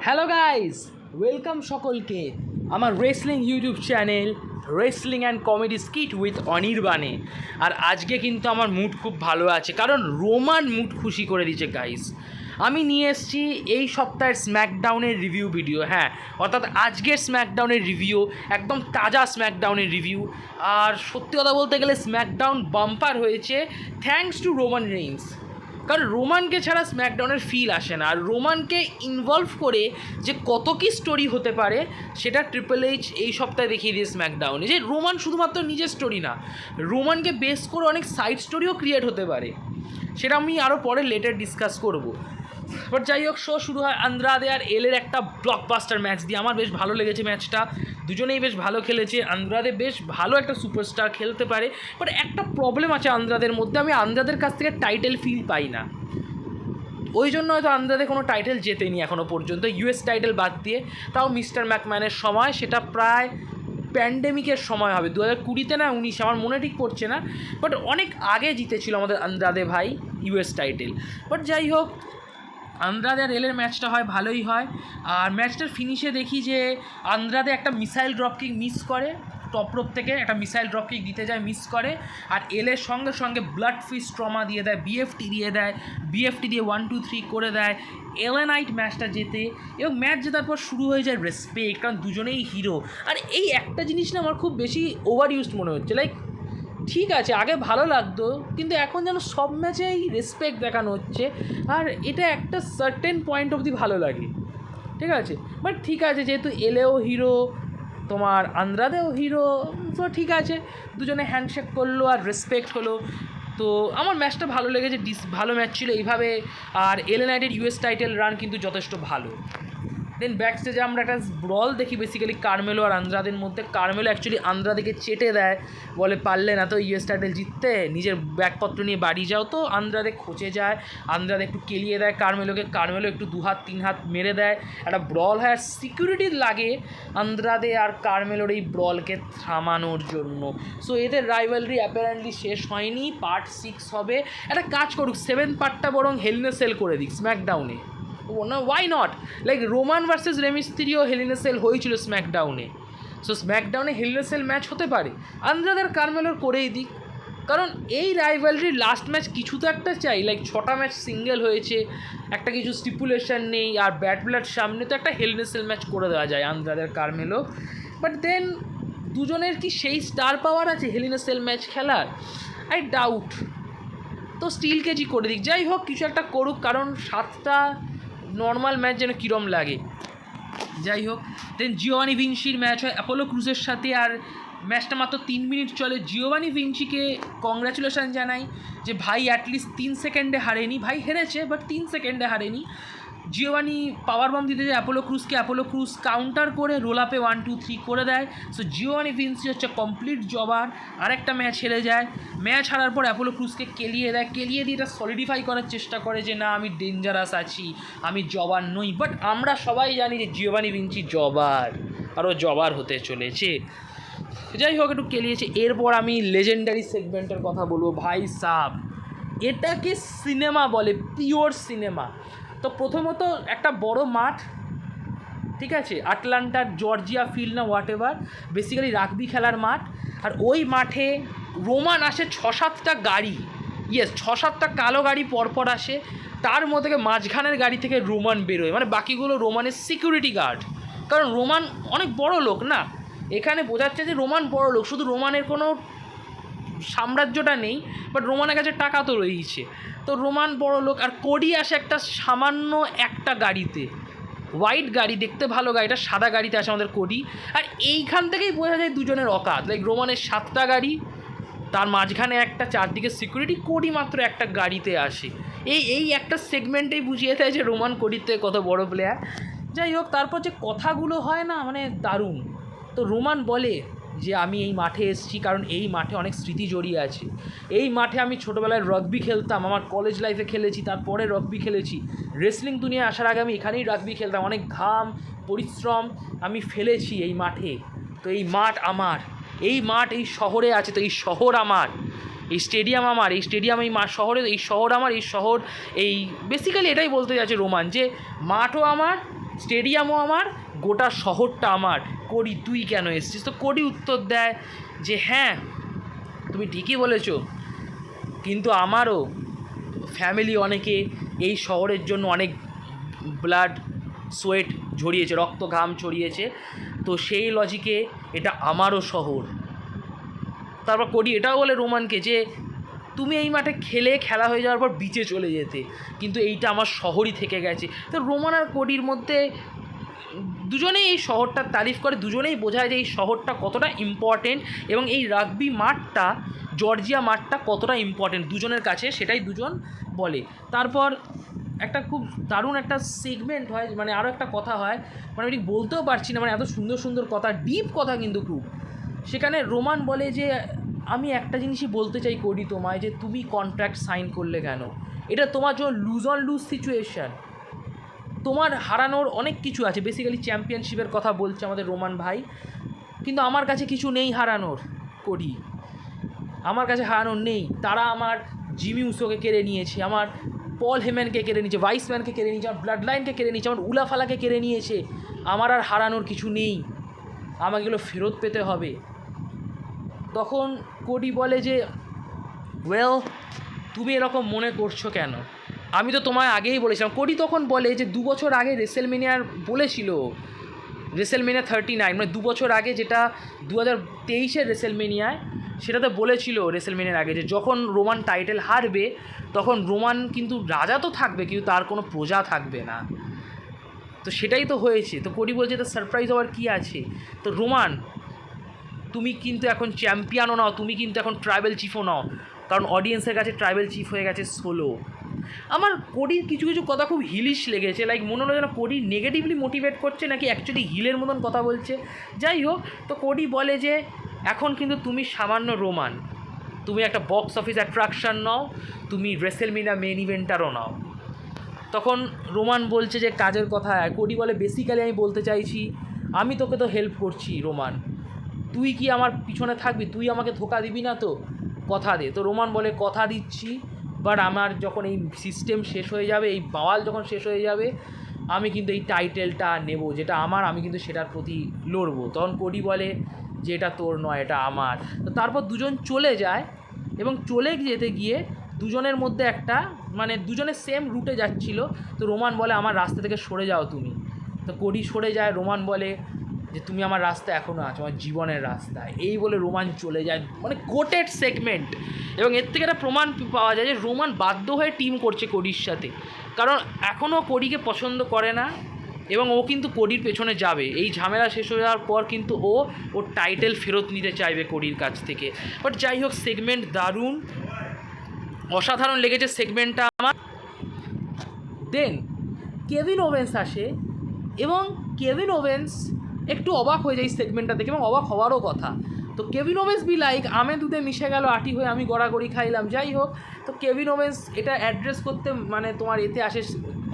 Hello guys, welcome সকলকে আমার wrestling YouTube channel wrestling and comedy skit with অনির্বাণে। আর আজকে কিন্তু আমার মুড খুব ভালো আছে, কারণ রোমান মুড খুশি করে দিয়েছে গাইস। আমি নিয়ে এসেছি এই সপ্তাহের স্ম্যাকডাউনের রিভিউ ভিডিও, হ্যাঁ অর্থাৎ আজকের স্ম্যাকডাউনের রিভিউ, একদম তাজা স্ম্যাকডাউনের রিভিউ। আর সত্যি কথা বলতে গেলে স্ম্যাকডাউন বাম্পার হয়েছে থ্যাঙ্কস টু রোমান রেইন্স, কারণ রোমানকে ছাড়া স্ম্যাকডাউনের ফিল আসে না। আর রোমানকে ইনভলভ করে যে কত কী স্টোরি হতে পারে সেটা ট্রিপল এইচ এই সপ্তাহে দেখিয়ে দিয়ে স্ম্যাকডাউনে, যে রোমান শুধুমাত্র নিজের স্টোরি না, রোমানকে বেস করে অনেক সাইড স্টোরিও ক্রিয়েট হতে পারে। সেটা আমি আরও পরে লেটার ডিসকাস করব। বাট যাই হোক, শো শুরু হয় আন্দ্রাদে আর এলের একটা ব্লকবাস্টার ম্যাচ দিয়ে। আমার বেশ ভালো লেগেছে ম্যাচটা, দুজনেই বেশ ভালো খেলেছে। আন্দ্রাদে বেশ ভালো একটা সুপারস্টার খেলতে পারে, বাট একটা প্রবলেম আছে আন্দ্রাদের মধ্যে, আমি আন্দ্রাদের কাছ থেকে টাইটেল ফিল পাই না। ওই জন্য হয়তো আন্দ্রাদে কোনো টাইটেল জেতেনি এখনও পর্যন্ত, ইউএস টাইটেল বাদ দিয়ে। তাও মিস্টার ম্যাকম্যানের সময়, সেটা প্রায় প্যান্ডেমিকের সময় হবে, 2020-তে না 19, আমার মনে ঠিক পড়ছে না, বাট অনেক আগে জিতেছিল আমাদের আন্দ্রাদে ভাই ইউএস টাইটেল। বাট যাই হোক, আন্দ্রাদে আর এলের ম্যাচটা হয় ভালোই হয়। আর ম্যাচটার ফিনিশে দেখি যে আন্দ্রাদে একটা মিসাইল ড্রপকিক মিস করে, টপ রোপ থেকে একটা মিসাইল ড্রপকিক দিতে যায়, মিস করে। আর এলের সঙ্গে সঙ্গে ব্লাড ফিস্ট ট্রমা দিয়ে দেয়, বিএফটি দিয়ে দেয়, বিএফটি দিয়ে 1 2 3 করে দেয় এলেনাইট ম্যাচটা জেতে। এবং ম্যাচ জেতার পর শুরু হয়ে যায় রেসপেক্ট, কারণ দুজনেই হিরো। আর এই একটা জিনিস না আমার খুব বেশি ওভার ইউজড মনে হচ্ছে। লাইক ঠিক আছে, আগে ভালো লাগতো, কিন্তু এখন যেন সব ম্যাচেই রেসপেক্ট দেখানো হচ্ছে। আর এটা একটা সার্টেন পয়েন্ট অবধি ভালো লাগে, ঠিক আছে। বাট ঠিক আছে, যেহেতু এলেও হিরো, তোমার আন্দ্রাদেও হিরো, তো ঠিক আছে, দুজনে হ্যান্ডশেক করলো আর রেসপেক্ট হলো। তো আমার ম্যাচটা ভালো লেগেছে, ভালো ম্যাচ ছিল এইভাবে। আর এলে নাইটের ইউএস টাইটেল রান কিন্তু যথেষ্ট ভালো। দেন ব্যাক স্টেজে আমরা একটা ব্রল দেখি বেসিক্যালি কার্মেলো আর আন্দ্রাদের মধ্যে। কার্মেলো অ্যাকচুয়ালি আন্দ্রাদেকে চেটে দেয়, বলে পারলে না তো ইউএস টাইটেল জিততে, নিজের ব্যাগপত্র নিয়ে বাড়ি যাও। তো আন্দ্রাদে খোঁচে যায়, আন্দ্রাদে একটু কেলিয়ে দেয় কার্মেলোকে, কার্মেলো একটু 2 হাত 3 হাত মেরে দেয়, একটা ব্রল হয়। আর সিকিউরিটি লাগে আন্দ্রাদে আর কার্মেলোর এই ব্রলকে থামানোর জন্য। সো এদের রাইভালরি অ্যাপারেন্টলি শেষ হয়নি, পার্ট 6 হবে। একটা কাজ করুক, 7th পার্টটা বরং হেল ইন এ সেল করে দিক স্ম্যাকডাউনে, না why not. Like Roman versus Rey Mysterio hell in a cell হয়েছিল স্ম্যাকডাউনে, সো স্ম্যাকডাউনে hell in a cell match হতে পারে, আন্দ্রাদের কার্মেলোর করেই দিক। কারণ এই রাইভালরির লাস্ট ম্যাচ কিছু তো একটা চাই। লাইক 6টা ম্যাচ সিঙ্গেল হয়েছে, একটা কিছু স্টিপুলেশন নেই, আর ব্যাট ব্লাড সামনে, তো একটা হেল ইন এ সেল ম্যাচ করে দেওয়া যায় আন্দ্রাদের কার্মেলো। বাট দেন দুজনের কি সেই স্টার পাওয়ার আছে হেল ইন এ সেল ম্যাচ খেলার? I doubt. তো স্টিল কেজি করে দিক, যাই হোক কিছু একটা করুক, কারণ 7টা নর্মাল ম্যাচ যেন কীরম লাগে। যাই হোক, দেন জিওভানি ভিঞ্চির ম্যাচ হয় অ্যাপোলো ক্রুজের সাথে। আর ম্যাচটা মাত্র 3 মিনিট চলে। জিওভানি ভিঞ্চিকে কংগ্র্যাচুলেশান জানাই যে ভাই অ্যাটলিস্ট 3 সেকেন্ডে হারেনি, ভাই হেরেছে বাট 3 সেকেন্ডে হারেনি। জিওভানি পাওয়ার বম দিতে যায় অ্যাপোলো ক্রুজকে, অ্যাপোলো ক্রুজ কাউন্টার করে রোল আপে 1 2 3 করে দেয়। সো জিওভানি ভিঞ্চি হচ্ছে কমপ্লিট জবার। আরেকটা ম্যাচ হেরে যায়, ম্যাচ হারার পর অ্যাপোলো ক্রুজকে কেলিয়ে দেয়, কেলিয়ে দিয়ে এটা সলিডিফাই করার চেষ্টা করে যে না আমি ডেঞ্জারাস আছি, আমি জবার নই। বাট আমরা সবাই জানি যে জিওভানি ভিঞ্চি জবার, আরও জবার হতে চলেছে। যাই হোক, একটু কেলিয়েছে। এরপর আমি লেজেন্ডারি সেগমেন্টের কথা বলবো। ভাই সাব, এটাকে সিনেমা বলে, পিওর সিনেমা। তো প্রথমত একটা বড় মাঠ, ঠিক আছে, আটলান্টার জর্জিয়া ফিল্ড না হোয়াট এভার, বেসিক্যালি রাগবি খেলার মাঠ। আর ওই মাঠে রোমান আসে 6-7টা গাড়ি, ইয়েস 6-7টা কালো গাড়ি পরপর আসে। তার মধ্যে মাঝখানের গাড়ি থেকে রোমান বেরোয়, মানে বাকিগুলো রোমানের সিকিউরিটি গার্ড। কারণ রোমান অনেক বড় লোক না, এখানে বোঝাচ্ছে যে রোমান বড় লোক, শুধু রোমানের কোনো সাম্রাজ্যটা নেই, বাট রোমানের কাছে টাকা তো রয়েছে। তো রোমান বড় লোক। আর কোডি আসে একটা সামান্য একটা গাড়িতে, হোয়াইট গাড়ি, দেখতে ভালো গাড়িটা, সাদা গাড়িতে আসে আমাদের কোডি। আর এইখান থেকেই বোঝা যায় দুজনের অকাত। লাইক রোমানের 7টা গাড়ি, তার মাঝখানে একটা, চারদিকে সিকিউরিটি, কোডি মাত্র একটা গাড়িতে আসে। এই একটা সেগমেন্টেই বুঝিয়ে দেয় যে রোমান কোডির থেকে কত বড় প্লেয়ার। যাই হোক, তারপর যে কথাগুলো হয় না, মানে দারুণ। তো রোমান বলে যে আমি এই মাঠে এসেছি কারণ এই মাঠে অনেক স্মৃতি জড়িয়ে আছে। এই মাঠে আমি ছোটোবেলায় রাগবি খেলতাম, আমার কলেজ লাইফে খেলেছি, তারপরে রাগবি খেলেছি, রেসলিং দুনিয়ায় আসার আগে আমি এখানেই রাগবি খেলতাম, অনেক ঘাম পরিশ্রম আমি ফেলেছি এই মাঠে। তো এই মাঠ আমার, এই মাঠ এই শহরে আছে, তো এই শহর আমার, এই স্টেডিয়াম আমার, এই স্টেডিয়াম এই শহরে, এই শহর আমার, এই শহর এই বেসিক্যালি এটাই বলতে যাচ্ছে রোমান, যে মাঠও আমার, স্টেডিয়ামও আমার, গোটা শহরটা আমার, কোডি তুই কেন এসছিস? তো কোডি উত্তর দেয় যে হ্যাঁ তুমি ঠিকই বলেছো, কিন্তু আমারও ফ্যামিলি অনেকে এই শহরের জন্য অনেক ব্লাড সোয়েট ঝরিয়েছে, রক্ত ঘাম ছড়িয়েছে, তো সেই লজিকে এটা আমারও শহর। তারপর কোডি এটাও বলে রোমানকে যে তুমি এই মাঠে খেলা হয়ে যাওয়ার পর বিচে চলে যেতে, কিন্তু এইটা আমার শহরই থেকে গেছে। তো রোমান আর কোডির মধ্যে দুজনেই এই শহরটার তারিফ করে, দুজনেই বোঝায় যে এই শহরটা কতটা ইম্পর্টেন্ট এবং এই রাগবি মাঠটা, জর্জিয়া মাঠটা কতটা ইম্পর্টেন্ট দুজনের কাছে, সেটাই দুজন বলে। তারপর একটা খুব দারুণ একটা সেগমেন্ট হয়, মানে আরও একটা কথা হয়, মানে আমি ঠিক বলতেও পারছি না, মানে এত সুন্দর সুন্দর কথা, ডিপ কথা কিন্তু খুব। সেখানে রোমান বলে যে আমি একটা জিনিসই বলতে চাই কোডি তোমায়, যে তুমি কন্ট্রাক্ট সাইন করলে কেন? এটা তোমার জন্য লুজ অন লুজ সিচুয়েশান, তোমার হারানোর অনেক কিছু আছে, বেসিক্যালি চ্যাম্পিয়নশিপের কথা বলছে আমাদের রোমান ভাই, কিন্তু আমার কাছে কিছু নেই হারানোর কোডি, আমার কাছে হারানোর নেই। তারা আমার জিমি উসোকে কেড়ে নিয়েছে, আমার পল হেম্যানকে কেড়ে নিয়েছে, ভাইসম্যানকে কেড়ে নিয়েছে, আমার ব্লাড লাইনকে কেড়ে নিয়েছে, আমার উলাফালাকে কেড়ে নিয়েছে, আমার আর হারানোর কিছু নেই, আমাকে এগুলো ফেরত পেতে হবে। তখন কোডি বলে যে ওয়েল তুমি এরকম মনে করছো কেন? আমি তো তোমায় আগেই বলেছিলাম। কোডি তখন বলে যে 2 বছর আগে রেসেলমেনিয়ার বলেছিল, রেসেলমেনিয়া 39, মানে 2 বছর আগে, যেটা 2023-এর রেসেলমেনিয়ায়, সেটাতে বলেছিল রেসেলমেনিয়ার আগে যে যখন রোমান টাইটেল হারবে তখন রোমান কিন্তু রাজা তো থাকবে, কিন্তু তার কোনো প্রজা থাকবে না। তো সেটাই তো হয়েছে। তো কোডি বলছে তো সারপ্রাইজ হওয়ার কী আছে? তো রোমান তুমি কিন্তু এখন চ্যাম্পিয়নও নাও, তুমি কিন্তু এখন ট্রাইবেল চিফও নাও, কারণ অডিয়েন্সের কাছে ট্রাইবেল চিফ হয়ে গেছে সোলো। আমার কোডির কিছু কিছু কথা খুব হিলিশ লেগেছে, লাইক মনে হলো যেন কোডি নেগেটিভলি মোটিভেট করছে নাকি অ্যাকচুয়ালি হিলের মতন কথা বলছে। যাই হোক, তো কোডি বলে যে এখন কিন্তু তুমি সামান্য রোমান, তুমি একটা বক্স অফিস অ্যাট্রাকশান নাও, তুমি রেসেলমেনিয়া মেন ইভেন্টারও নাও। তখন রোমান বলছে যে কাজের কথা। কোডি বলে বেসিক্যালি আমি বলতে চাইছি আমি তোকে তো হেল্প করছি রোমান, তুই কি আমার পিছনে থাকবি? তুই আমাকে ধোকা দিবি না তো? কথা দে। তো রোমান বলে কথা দিচ্ছি, বাট আমার যখন এই সিস্টেম শেষ হয়ে যাবে, এই বাওয়াল যখন শেষ হয়ে যাবে, আমি কিন্তু এই টাইটেলটা নেব, যেটা আমার, আমি কিন্তু সেটার প্রতি লড়বো। তখন কোডি বলে যে এটা তোর নয়, এটা আমার। তো তারপর দুজন চলে যায় এবং চলে যেতে গিয়ে দুজনের মধ্যে একটা, মানে দুজনে সেম রুটে যাচ্ছিল। তো রোমান বলে আমার রাস্তা থেকে সরে যাও তুমি। তো কোডি সরে যায়, রোমান বলে যে তুমি আমার রাস্তা এখনও আছো, আমার জীবনের রাস্তায়, এই বলে রোমান চলে যায়। মানে কোটেড সেগমেন্ট, এবং এর থেকে একটা প্রমাণ পাওয়া যায় যে রোমান বাধ্য হয়ে টিম করছে কোডির সাথে, কারণ এখনও কোডিকে পছন্দ করে না এবং ও কিন্তু কোডির পেছনে যাবে। এই ঝামেলা শেষ হয়ে যাওয়ার পর কিন্তু ওর টাইটেল ফেরত নিতে চাইবে কোডির কাছ থেকে। বাট যাই হোক, সেগমেন্ট দারুণ, অসাধারণ লেগেছে সেগমেন্টটা আমার। দেন কেভিন ওভেন্স আসে এবং কেভিন ওভেন্স একটু অবাক হয়ে যায় এই সেগমেন্টটা দেখে, এবং অবাক হওয়ারও কথা। তো কেভিন ওভেন্স বি লাইক আমে দুধে মিশে গেল আটি হয়ে আমি গড়াগড়ি খাইলাম। যাই হোক, তো কেভিন ওভেন্স এটা অ্যাড্রেস করতে, মানে তোমার এতে আসে,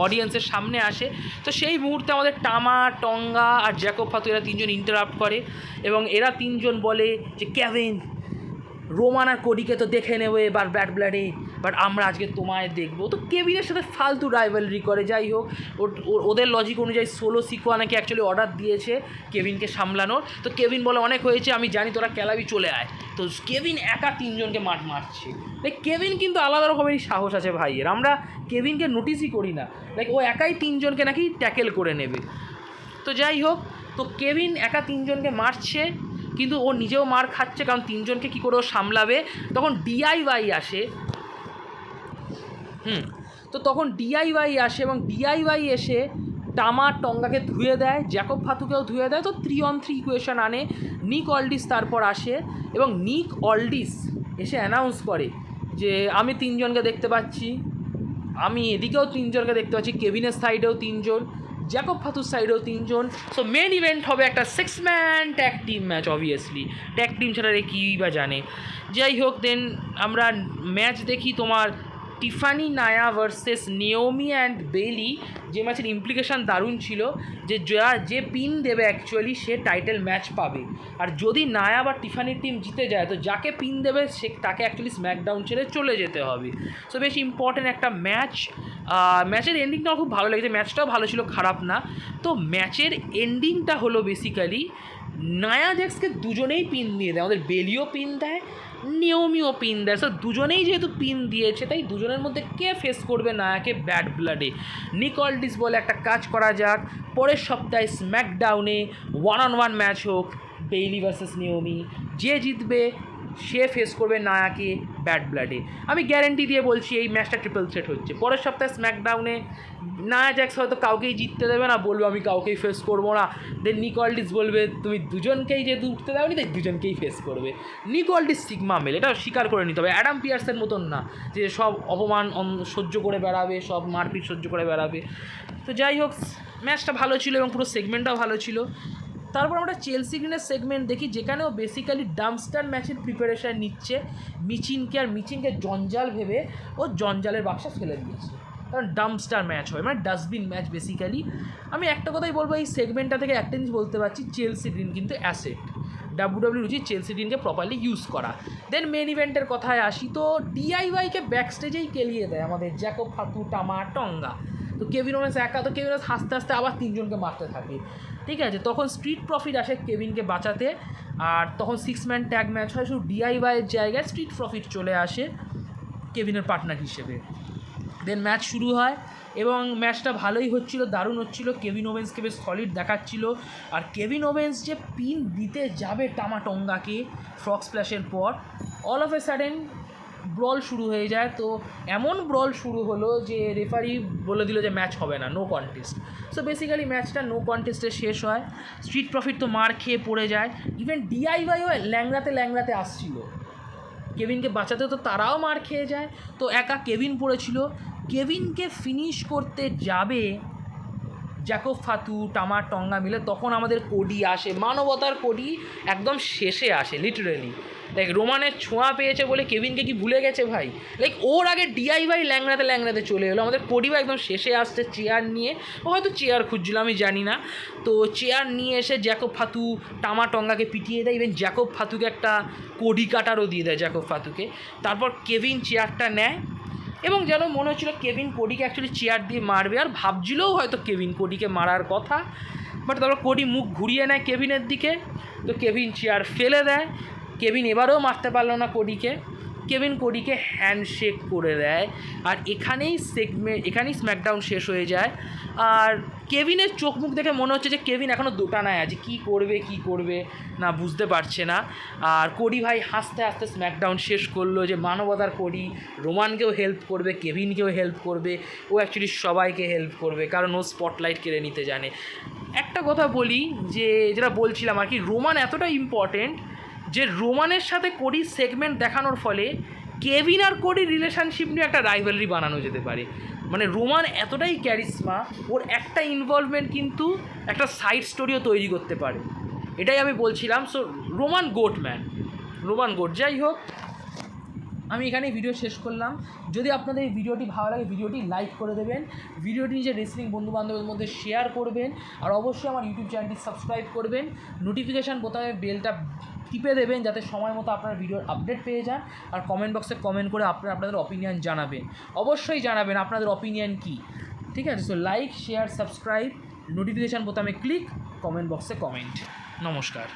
অডিয়েন্সের সামনে আসে। তো সেই মুহূর্তে আমাদের টামা, টঙ্গা আর জ্যাকব ফাতু এরা তিনজন ইন্টারাপ্ট করে এবং এরা তিনজন বলে যে কেভিন, রোমান আর কোডিকে তো দেখে নেবো এবার ব্যাড ব্লাডে, বাট আমরা আজকে তোমায় দেখবো। তো কেভিনের সাথে ফালতু রাইভালরি করে। যাই হোক, ওদের লজিক অনুযায়ী সোলো সিকোয়া নাকি অ্যাকচুয়ালি অর্ডার দিয়েছে কেভিনকে সামলানোর। তো কেভিন বলে অনেক হয়েছে, আমি জানি তোরা ক্যালাবি চলে আয়। তো কেভিন একা তিনজনকে মারছে। লাইক কেভিন কিন্তু আলাদা রকমেরই সাহস আছে ভাইয়ের, আমরা কেভিনকে নোটিসই করি না, লাইক ও একাই তিনজনকে নাকি ট্যাকেল করে নেবে। তো যাই হোক, তো কেভিন একা তিনজনকে মারছে, কিন্তু ও নিজেও মার খাচ্ছে, কারণ তিনজনকে কী করে ও সামলাবে। তখন ডিআইওয়াই আসে। তো তখন ডিআইওয়াই আসে এবং ডিআইওয়াই এসে টামা টঙ্গাকে ধুয়ে দেয়, জ্যাকব ফাতুকেও ধুয়ে দেয়। তো 3-on-3 ইকুয়েশন আনে। নিক অল্ডিস তারপর আসে এবং নিক অল্ডিস এসে অ্যানাউন্স করে যে আমি তিনজনকে দেখতে পাচ্ছি, আমি এদিকেও তিনজনকে দেখতে পাচ্ছি, কেভিনের সাইডেও তিনজন, জ্যাকব ফাতুর সাইডেও তিনজন। সো মেন ইভেন্ট হবে একটা 6-man tag team match. Obviously tag team ছাড়া রে কী বা জানে। যাই হোক, দেন আমরা ম্যাচ দেখি। তোমার টিফানি নায়া ভার্সেস নিওমি অ্যান্ড বেলি, যে ম্যাচের ইমপ্লিকেশান দারুণ ছিল, যে পিন দেবে অ্যাকচুয়ালি সে টাইটেল ম্যাচ পাবে, আর যদি নায়া বা টিফানির টিম জিতে যায় তো যাকে পিন দেবে সে তাকে অ্যাকচুয়ালি স্ম্যাকডাউন ছেড়ে চলে যেতে হবে। সো বেশ ইম্পর্ট্যান্ট একটা ম্যাচ। ম্যাচের এন্ডিংটাও খুব ভালো লেগেছে, ম্যাচটাও ভালো ছিল, খারাপ না। তো ম্যাচের এন্ডিংটা হলো বেসিক্যালি নায়া জ্যাক্সকে দুজনেই পিন দিয়ে দেয়, আমাদের বেলিও পিন দেয়, নিয়মিও পিন দেয়। সো দুজনেই যেহেতু পিন দিয়েছে তাই দুজনের মধ্যে কে ফেস করবে নায়াকে ব্যাড ব্লাডে। নিক অল্ডিস বলে একটা কাজ করা যাক, পরের সপ্তাহে স্ম্যাকডাউনে 1-on-1 ম্যাচ হোক, বেইলি ভার্সেস নিওমি, যে জিতবে সে ফেস করবে নায়াকে ব্যাড ব্লাডে। আমি গ্যারেন্টি দিয়ে বলছি এই ম্যাচটা ট্রিপল থ্রেট হচ্ছে। পরের সপ্তাহে স্ম্যাকডাউনে নায়া জ্যাক্স হয়তো কাউকেই জিততে দেবে না, বলবো আমি কাউকেই ফেস করবো না। দেন নিক অল্ডিস বলবে তুমি দুজনকেই যেহেতু উঠতে দাওনি তাই দুজনকেই ফেস করবে। নিক অল্ডিস সিগমা মেল, এটা স্বীকার করে নিতে হবে। অ্যাডাম পিয়ার্সের মতন না যে সব অপমান সহ্য করে বেড়াবে, সব মারপিট সহ্য করে বেড়াবে। তো যাই হোক, ম্যাচটা ভালো ছিল এবং পুরো সেগমেন্টটাও ভালো ছিল। তারপর আমরা চেলসি গ্রিনের সেগমেন্ট দেখি, যেখানেও বেসিক্যালি ডাম্পস্টার ম্যাচের প্রিপারেশান নিচ্ছে মিচিনকে, আর মিচিনকে জঞ্জাল ভেবে ও জঞ্জালের বাক্সা ফেলে দিয়েছে, কারণ ডাম্পস্টার ম্যাচ হয়, মানে ডাস্টবিন ম্যাচ বেসিক্যালি। আমি একটা কথাই বলবো, এই সেগমেন্টটা থেকে একটা জিনিস বলতে পারছি, চেলসি গ্রিন কিন্তু অ্যাসেট। ডাব্লিউডাব্লিউ উচিত চেলসি গ্রিনকে প্রপারলি ইউজ করা। দেন মেন ইভেন্টের কথায় আসি, তো ডিআইওয়াইকে ব্যাক স্টেজেই কেলিয়ে দেয় আমাদের জ্যাকব ফাতু, টামা টঙ্গা। তো কেভিন ওমেন্স একা, তো কেভিন ওমেন্স হাসতে হাসতে আবার তিনজনকে মারতে থাকে, ঠিক আছে। তখন স্ট্রিট প্রফিট আসে কেভিনকে বাঁচাতে, আর তখন 6 ম্যান ট্যাগ ম্যাচ হয়, শুধু ডিআইওয়াইয়ের জায়গায় স্ট্রিট প্রফিট চলে আসে কেভিনের পার্টনার হিসেবে। দেন ম্যাচ শুরু হয় এবং ম্যাচটা ভালোই হচ্ছিল, দারুণ হচ্ছিল, কেভিন ওভেন্সকে বেশ সলিড দেখাচ্ছিল। আর কেভিন ওভেন্স যে পিন দিতে যাবে টামাটঙ্গাকে ফ্রগ স্প্ল্যাশের পর, অল অফ এ সাডেন ব্রল শুরু হয়ে যায়। তো এমন ব্রল শুরু হলো যে রেফারি বলে দিল যে ম্যাচ হবে না, নো কন্টেস্ট। সো বেসিক্যালি ম্যাচটা নো কন্টেস্টে শেষ হয়। স্ট্রিট প্রফিট তো মার খেয়ে পড়ে যায়, ইভেন ডিআইওয়াইও ল্যাংড়াতে আসছিল কেভিনকে বাঁচাতে, তো তারাও মার খেয়ে যায়। তো একা কেভিন পড়েছিল, কেভিনকে ফিনিশ করতে যাবে জ্যাকব ফাতু, টামা টঙ্গা মিলে, তখন আমাদের কোডি আসে, মানবতার কোডি একদম শেষে আসে লিটারেলি। লাইক রোমানের ছোঁয়া পেয়েছে বলে কেভিনকে কি ভুলে গেছে ভাই? লাইক ওর আগে ডিআইওয়াই ল্যাংড়াতে চলে এলো, আমাদের কোডিও একদম শেষে আসছে চেয়ার নিয়ে। ও হয়তো চেয়ার খুঁজছিল, আমি জানি না। তো চেয়ার নিয়ে এসে জ্যাকব ফাতু টামা টঙ্গাকে পিটিয়ে দেয়, ইভেন জ্যাকব ফাতুকে একটা কোডি কাটারও দিয়ে দেয় জ্যাকব ফাতুকে। তারপর কেভিন চেয়ারটা নেয় এবং যেন মনে হচ্ছিল কেভিন কোডিকে অ্যাকচুয়ালি চেয়ার দিয়ে মারবে, আর ভাবছিলও হয়তো কেভিন কোডিকে মারার কথা। বাট তারপর কোডি মুখ ঘুরিয়ে নেয় কেভিনের দিকে, তো কেভিন চেয়ার ফেলে দেয়। কেভিন এবারেও মারতে পারলো না কোডিকে, কেভিন কোডিকে হ্যান্ডশেক করে দেয়। আর এখানেই স্ম্যাকডাউন শেষ হয়ে যায়। আর কেভিনের চোখ মুখ দেখে মনে হচ্ছে যে কেভিন এখনও দোটানায় আছে, কী করবে না বুঝতে পারছে না। আর কোডি ভাই হাসতে হাসতে স্ম্যাকডাউন শেষ করলো, যে মানবতার কোডি রোমানকেও হেল্প করবে, কেভিনকেও হেল্প করবে, ও অ্যাকচুয়ালি সবাইকে হেল্প করবে, কারণ ও স্পটলাইট কেড়ে নিতে জানে। একটা কথা বলি, যে যেটা বলছিলাম আর কি, রোমান এতটা ইম্পর্টেন্ট যে রোমানের সাথে কোডির সেগমেন্ট দেখানোর ফলে কেভিন আর কোডির রিলেশনশিপ নিয়ে একটা রাইভালরি বানানো যেতে পারে। মানে রোমান এতটাই ক্যারিসমা, ওর একটা ইনভলভমেন্ট কিন্তু একটা সাইড স্টোরিও তৈরি করতে পারে, এটাই আমি বলছিলাম। So Roman goat. যাই হোক, আমি এখানেই ভিডিও শেষ করলাম। যদি আপনাদের এই ভিডিওটি ভালো লাগে, ভিডিওটি লাইক করে দেবেন, ভিডিওটি নিজের রেসলিং বন্ধুবান্ধবের মধ্যে শেয়ার করবেন, আর অবশ্যই আমার ইউটিউব চ্যানেলটি সাবস্ক্রাইব করবেন, নোটিফিকেশান বোতামে বেলটা টিপে দেবেন যাতে সময় মতো আপনার ভিডিওর আপডেট পেয়ে যান। আর কমেন্ট বক্সে কমেন্ট করে আপনাদের অপিনিয়ন জানাবেন, অবশ্যই জানাবেন আপনাদের অপিনিয়ন কী, ঠিক আছে। So like, share, subscribe, notification বোতামে ক্লিক, কমেন্ট বক্সে কমেন্ট। নমস্কার।